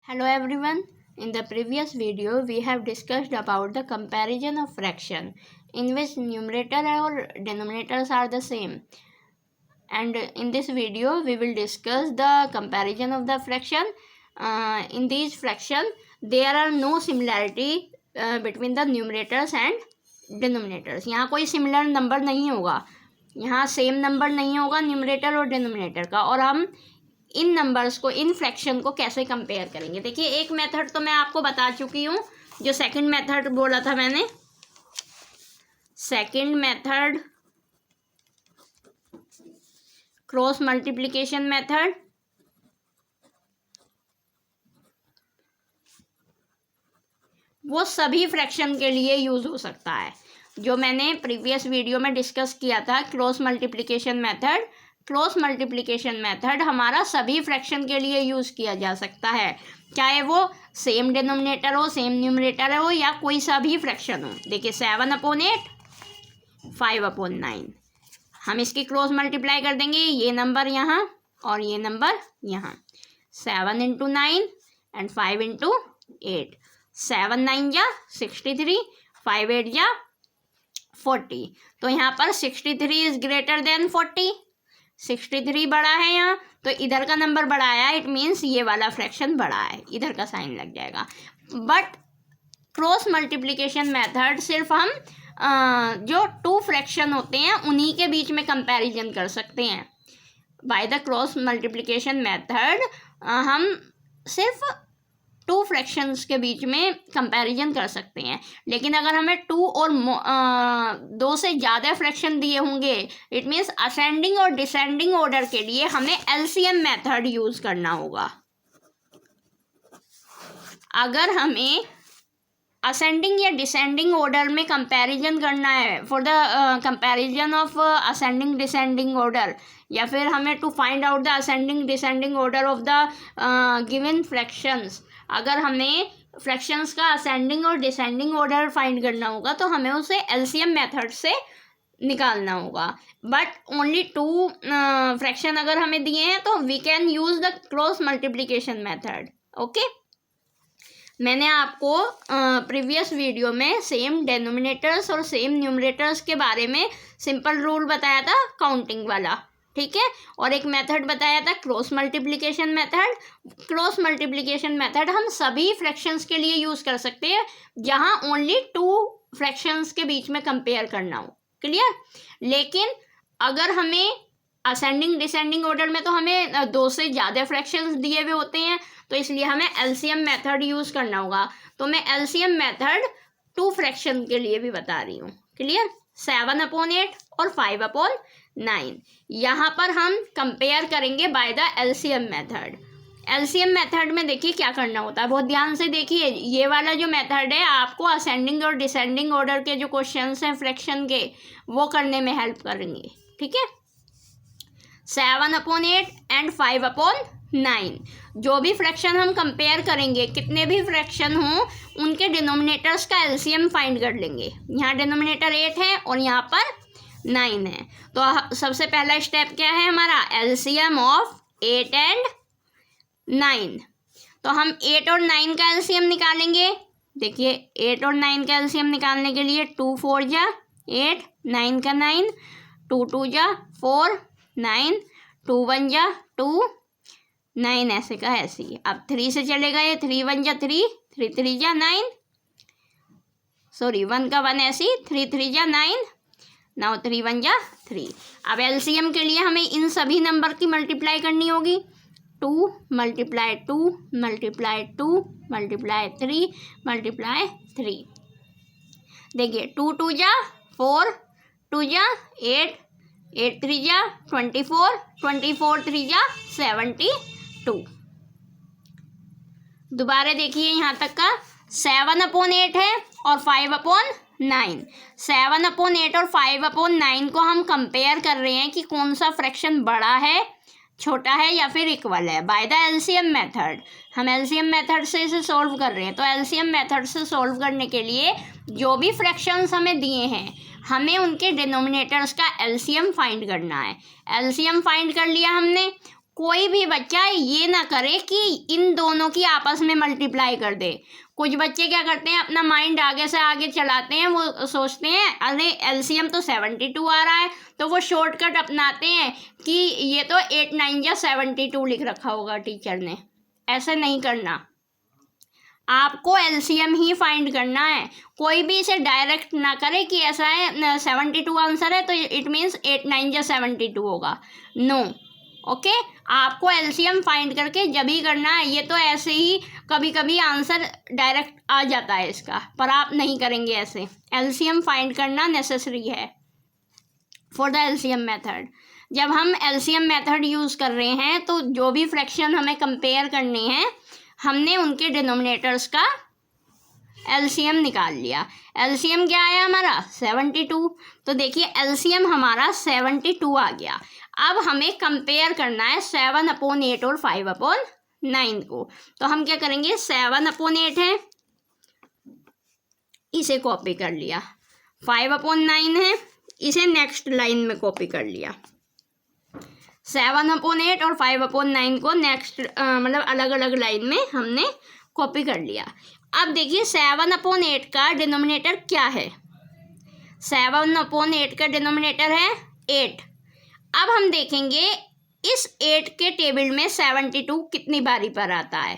Hello everyone. In the previous video, we have discussed about the comparison of fraction in which numerator or denominators are the same. And in this video, we will discuss the comparison of the fraction. In these fraction, there are no similarity between the numerators and denominators. यहाँ कोई similar number नहीं होगा, यहाँ same number नहीं होगा numerator और denominator का। और हम इन नंबर्स को, इन फ्रैक्शन को कैसे कंपेयर करेंगे। देखिए, एक मेथड तो मैं आपको बता चुकी हूँ, जो सेकंड मेथड बोला था मैंने, second method cross multiplication method. वो सभी फ्रैक्शन के लिए यूज हो सकता है, जो मैंने प्रीवियस वीडियो में डिस्कस किया था। Cross multiplication method, cross multiplication method हमारा सभी फ्रैक्शन के लिए यूज़ किया जा सकता है, चाहे वो सेम डिनोमिनेटर हो, सेम न्यूमरेटर हो, या कोई सा भी फ्रैक्शन हो। देखिए 7/8, 5/9, हम इसकी क्रॉस मल्टीप्लाई कर देंगे, ये नंबर यहाँ और ये नंबर यहाँ। 7 × 9 एंड 5 × 8, 7 9 जा 63, 5 8 जा 40। तो यहाँ पर 63 इज ग्रेटर देन 40, 63 बड़ा है यहाँ, तो इधर का नंबर बड़ा आया, इट मीन्स ये वाला फ्रैक्शन बड़ा है, इधर का साइन लग जाएगा। बट क्रॉस मल्टीप्लिकेशन मेथड सिर्फ हम जो टू फ्रैक्शन होते हैं उन्हीं के बीच में कंपैरिजन कर सकते हैं। By the cross multiplication method हम सिर्फ टू फ्रैक्शंस के बीच में कंपैरिजन कर सकते हैं। लेकिन अगर हमें टू और दो से ज़्यादा फ्रैक्शन दिए होंगे, इट मीन्स असेंडिंग और डिसेंडिंग ऑर्डर के लिए हमें एलसीएम मेथड यूज़ करना होगा। अगर हमें असेंडिंग या डिसेंडिंग ऑर्डर में कंपैरिजन करना है, for the comparison of ascending descending order, या फिर हमें to find out the ascending descending order of the given fractions, अगर हमें फ्रैक्शंस का असेंडिंग और डिसेंडिंग ऑर्डर फाइंड करना होगा तो हमें उसे एलसीएम मेथड से निकालना होगा। बट ओनली टू फ्रैक्शन अगर हमें दिए हैं तो we can use the cross multiplication method. Okay, मैंने आपको प्रीवियस वीडियो में सेम डेनोमिनेटर्स और सेम न्यूमरेटर्स के बारे में सिंपल रूल बताया था, काउंटिंग वाला, ठीक है। और एक मेथड बताया था cross multiplication method. Cross multiplication method हम सभी फ्रैक्शंस के लिए यूज़ कर सकते हैं जहां ओनली टू फ्रैक्शंस के बीच में कंपेयर करना हो, क्लियर। लेकिन अगर हमें असेंडिंग डिसेंडिंग ऑर्डर में तो हमें दो से ज़्यादा फ्रैक्शंस दिए हुए होते हैं, तो इसलिए हमें एलसीएम मेथड यूज़ करना होगा। तो मैं एलसीएम मेथड टू फ्रैक्शन के लिए भी बता रही हूँ, क्लियर। 7/8 और 5/9, यहाँ पर हम कंपेयर करेंगे by the LCM method. LCM method में देखिए क्या करना होता है, बहुत ध्यान से देखिए। ये वाला जो मेथड है आपको असेंडिंग और डिसेंडिंग ऑर्डर के जो क्वेश्चंस हैं फ्रैक्शन के, वो करने में हेल्प करेंगे, ठीक है। 7/8 एंड 5/9, जो भी फ्रैक्शन हम कंपेयर करेंगे, कितने भी फ्रैक्शन हों, उनके डिनोमिनेटर्स का एलसीएम फाइंड कर लेंगे। यहाँ डिनोमिनेटर 8 है और यहाँ पर 9 है, तो सबसे पहला स्टेप क्या है हमारा, एलसीएम ऑफ 8 एंड 9। तो हम 8 और 9 का एलसीएम निकालेंगे। देखिए 8 और 9 का एलसीएम निकालने के लिए 2 4 जा 8, 9 का 9, 2 2 जा 4, 9, 2 1 जा 2, 9 ऐसे का ऐसे ही। अब 3 से चलेगा, ये 3 1 जा 3, 3 3 जा 9, सॉरी 1 का 1 ऐसे ही, 3 3 जा 9, नाउ 3 1 जा 3। अब एलसीएम के लिए हमें इन सभी नंबर की मल्टीप्लाई करनी होगी। 2 × 2 × 2 × 3 × 3। देखिए 2 2 जा 4, 2 जा 8, 8 3 जा 24, 24 3 जा 72। दोबारा देखिए यहाँ तक का 7/8 है और 5/9। 7/8 और 5/9 को हम कंपेयर कर रहे हैं कि कौन सा फ्रैक्शन बड़ा है, छोटा है या फिर इक्वल है, बाय द एलसीएम मेथड। हम एलसीएम मेथड से इसे सॉल्व कर रहे हैं। तो एलसीएम मेथड से सॉल्व करने के लिए जो भी फ्रैक्शंस हमें दिए हैं, हमें उनके डिनोमिनेटर्स का एलसीएम फाइंड करना है। एलसीएम फाइंड कर लिया हमने, कोई भी बच्चा ये ना करे कि इन दोनों की आपस में मल्टीप्लाई कर दे। कुछ बच्चे क्या करते हैं, अपना माइंड आगे से आगे चलाते हैं, वो सोचते हैं अरे एलसीएम तो 72 आ रहा है, तो वो शॉर्टकट अपनाते हैं कि ये तो 8 9 या 72 लिख रखा होगा टीचर ने। ऐसे नहीं करना, आपको एलसीएम ही फाइंड करना है। कोई भी इसे डायरेक्ट ना करे कि ऐसा है 72 आंसर है तो इट मीन्स 8 9 या 72 होगा। नो, ओके, आपको एलसीएम फाइंड करके जब ही करना है। ये तो ऐसे ही कभी कभी आंसर डायरेक्ट आ जाता है इसका, पर आप नहीं करेंगे ऐसे। एलसीएम फाइंड करना नेसेसरी है फॉर द एलसीएम मेथड। जब हम एलसीएम मेथड यूज़ कर रहे हैं तो जो भी फ्रैक्शन हमें कंपेयर करने हैं, हमने उनके डिनोमिनेटर्स का एलसीएम निकाल लिया। एलसीएम क्या आया हमारा 72, तो देखिए एलसीएम हमारा 72 आ गया। अब हमें कंपेयर करना है 7/8 और 5/9 को। तो हम क्या करेंगे, 7/8 है, इसे कॉपी कर लिया। 5/9 है, इसे नेक्स्ट लाइन में कॉपी कर लिया। 7/8 और 5/9 को नेक्स्ट मतलब अलग अलग लाइन में हमने कॉपी कर लिया। अब देखिए 7/8 का डिनोमिनेटर क्या है, 7/8 का डिनोमिनेटर है 8। अब हम देखेंगे इस 8 के टेबल में 72 कितनी बारी पर आता है।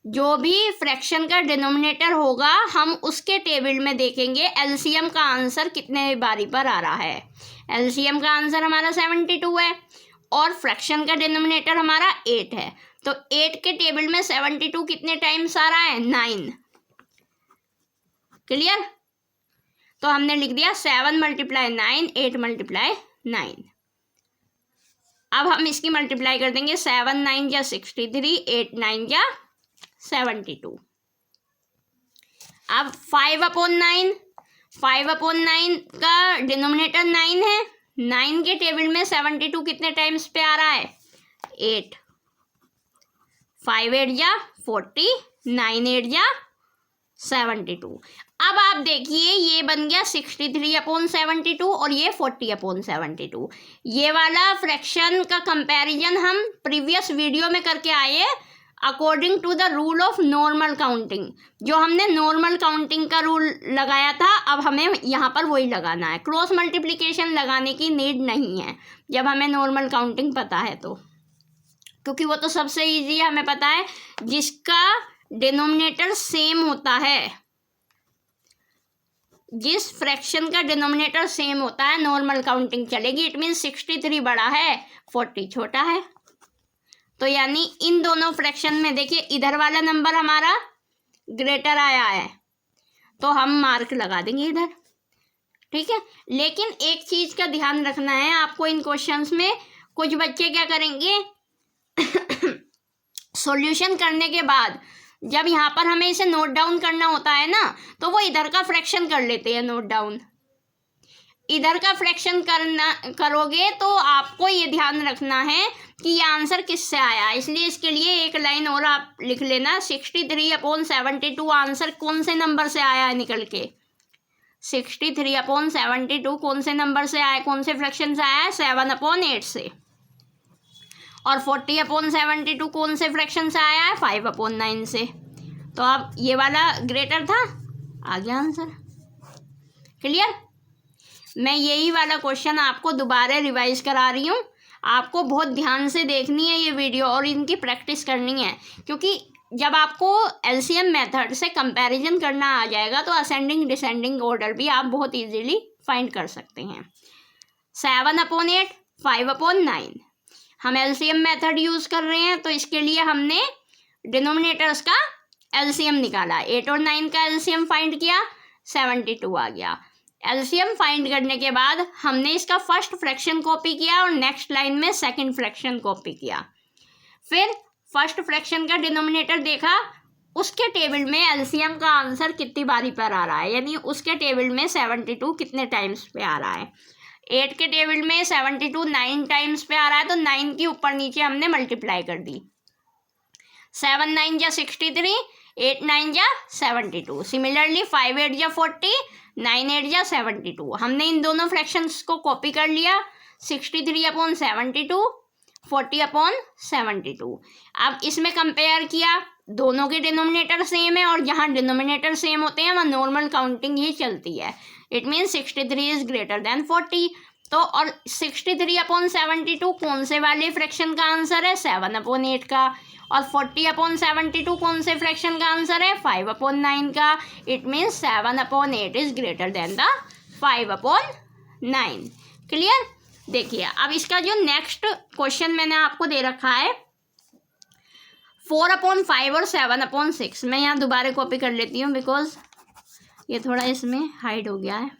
जो भी फ्रैक्शन का डिनोमिनेटर होगा हम उसके टेबल में देखेंगे एलसीएम का आंसर कितने बारी पर आ रहा है। एलसीएम का आंसर हमारा 72 है और फ्रैक्शन का डिनोमिनेटर हमारा 8 है, तो 8 के टेबल में 72 कितने टाइम्स आ रहा है, 9। क्लियर? तो हमने लिख दिया 7 × 9, 8 × 9। अब हम इसकी मल्टीप्लाई कर देंगे, 7 9 या 63, 8 9 या 72। अब 5/9, 5/9 का डिनोमिनेटर 9 है, 9 के टेबल में 72 कितने टाइम्स पे आ रहा है, 8। 5 8 या 40, 9 8 या 72। अब आप देखिए ये बन गया 63/72 और ये 40/72। ये वाला फ्रैक्शन का कंपैरिजन हम प्रीवियस वीडियो में करके आए according to the rule of normal counting. जो हमने नॉर्मल काउंटिंग का रूल लगाया था, अब हमें यहाँ पर वही लगाना है। क्रॉस मल्टीप्लिकेशन लगाने की नीड नहीं है जब हमें नॉर्मल काउंटिंग पता है तो, क्योंकि वो तो सबसे ईजी है, हमें पता है जिसका डिनोमिनेटर सेम होता है, जिस फ्रैक्शन का डिनोमिनेटर सेम होता है नॉर्मल काउंटिंग चलेगी। इट मीन्स 63 बड़ा है, 40 छोटा है। तो यानी इन दोनों फ्रैक्शन में देखिए इधर वाला नंबर हमारा ग्रेटर आया है तो हम मार्क लगा देंगे इधर, ठीक है। लेकिन एक चीज़ का ध्यान रखना है आपको इन क्वेश्चंस में। कुछ बच्चे क्या करेंगे सॉल्यूशन करने के बाद जब यहाँ पर हमें इसे नोट डाउन करना होता है ना, तो वो इधर का फ्रैक्शन कर लेते हैं नोट डाउन। इधर का फ्रैक्शन करोगे तो आपको ये ध्यान रखना है कि ये आंसर किससे आया। इसलिए इसके लिए एक लाइन और आप लिख लेना, 63/72 आंसर कौन से नंबर से आया है निकल के। 63/72 कौन से नंबर से आया, कौन से फ्रैक्शन से आया है, 7/8 से। और 40/72 कौन से फ्रैक्शन से आया है, 5/9 से। तो अब ये वाला ग्रेटर था, आ गया आंसर। क्लियर? मैं यही वाला क्वेश्चन आपको दोबारा रिवाइज करा रही हूँ। आपको बहुत ध्यान से देखनी है ये वीडियो और इनकी प्रैक्टिस करनी है, क्योंकि जब आपको एलसीएम मेथड से कंपैरिजन करना आ जाएगा तो असेंडिंग डिसेंडिंग ऑर्डर भी आप बहुत इजीली फाइंड कर सकते हैं। 7/8, 5/9 हम एलसीएम मेथड यूज़ कर रहे हैं, तो इसके लिए हमने डिनोमिनेटर्स का एलसीएम निकाला। 8 और 9 का एलसीएम फाइंड किया, 72 आ गया। एलसीएम फाइंड करने के बाद हमने इसका फर्स्ट फ्रैक्शन कॉपी किया और नेक्स्ट लाइन में सेकंड फ्रैक्शन कॉपी किया। फिर फर्स्ट फ्रैक्शन का डिनोमिनेटर देखा, उसके टेबल में एलसीएम का आंसर कितनी बारी पर आ रहा है, यानी उसके टेबल में 72 कितने टाइम्स पे आ रहा है। 8 के टेबल में 72 9 टाइम्स पे आ रहा है, तो 9 की ऊपर नीचे हमने मल्टीप्लाई कर दी। 7 9 या 63, 8 9 या 72। सिमिलरली 5 8 या 40, 9 8 या 72। हमने इन दोनों फ्रैक्शंस को कॉपी कर लिया। 63/72 40/72। अब इसमें कंपेयर किया, दोनों के डिनोमिनेटर सेम है और जहाँ डिनोमिनेटर सेम होते हैं वहाँ नॉर्मल काउंटिंग ही चलती है। It means 63 is greater than 40। तो और 63/72 कौन से वाले फ्रैक्शन का आंसर है? 7/8 का। और 40/72 कौन से फ्रैक्शन का आंसर है? 5/9 का। It means 7/8 is greater than the 5/9। Clear? देखिए अब इसका जो नेक्स्ट क्वेश्चन मैंने आपको दे रखा है 4/5 और 7/6। मैं यहाँ दोबारा कॉपी कर लेती हूँ बिकॉज ये थोड़ा इसमें हाइड हो गया है।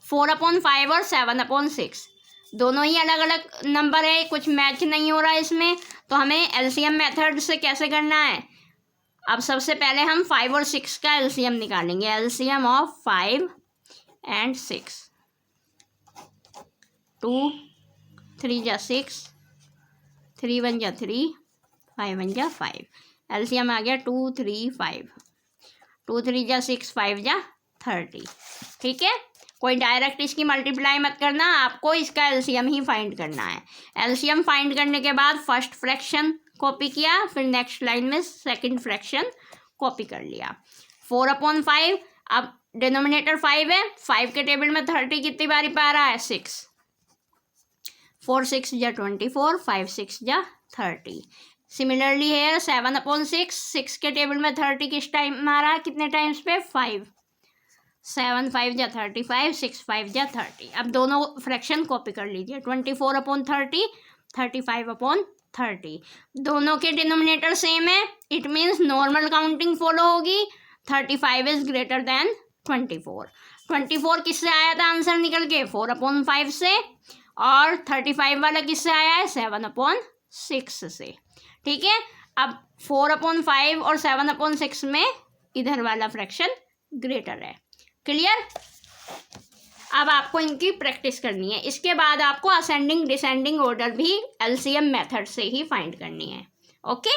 4/5 और 7/6 दोनों ही अलग अलग नंबर है, कुछ मैच नहीं हो रहा है इसमें, तो हमें एलसीएम मेथड से कैसे करना है? अब सबसे पहले हम 5 और 6 का एलसीएम निकालेंगे। एलसीएम ऑफ 5 and 6, 2 3 जा 6, 3 1 जा 3, 5 1 जा 5। एलसीएम आ गया 2 3 5, 2 3 जा 6, 5 जा 30। ठीक है, कोई डायरेक्ट इसकी मल्टीप्लाई मत करना, आपको इसका एलसीएम ही फाइंड करना है। एलसीएम फाइंड करने के बाद फर्स्ट फ्रैक्शन कॉपी किया, फिर नेक्स्ट लाइन में सेकंड फ्रैक्शन कॉपी कर लिया। 4/5, अब डिनोमिनेटर 5 है, 5 के टेबल में 30 कितनी बारी पे आ रहा है? 6। 4 6 जा 24, 5 6 जा 30। सिमिलरली हेयर 7/6, 6 के टेबल में 30 किस टाइम में आ रहा है? कितने टाइम्स पे? 5। 7 5 जा 35, 6 5 जा 30। अब दोनों फ्रैक्शन कॉपी कर लीजिए। 24/30, 35/30। दोनों के डिनोमिनेटर सेम है, it means normal counting follow होगी। 35 इज ग्रेटर देन 24। 24 किससे आया था आंसर निकल के? 4/5 से। और 35 वाला किससे आया है? 7/6 से। ठीक है, अब 4/5 और 7/6 में इधर वाला फ्रैक्शन ग्रेटर है। क्लियर? अब आपको इनकी प्रैक्टिस करनी है। इसके बाद आपको असेंडिंग डिसेंडिंग ऑर्डर भी एलसीएम मेथड से ही फाइंड करनी है। ओके।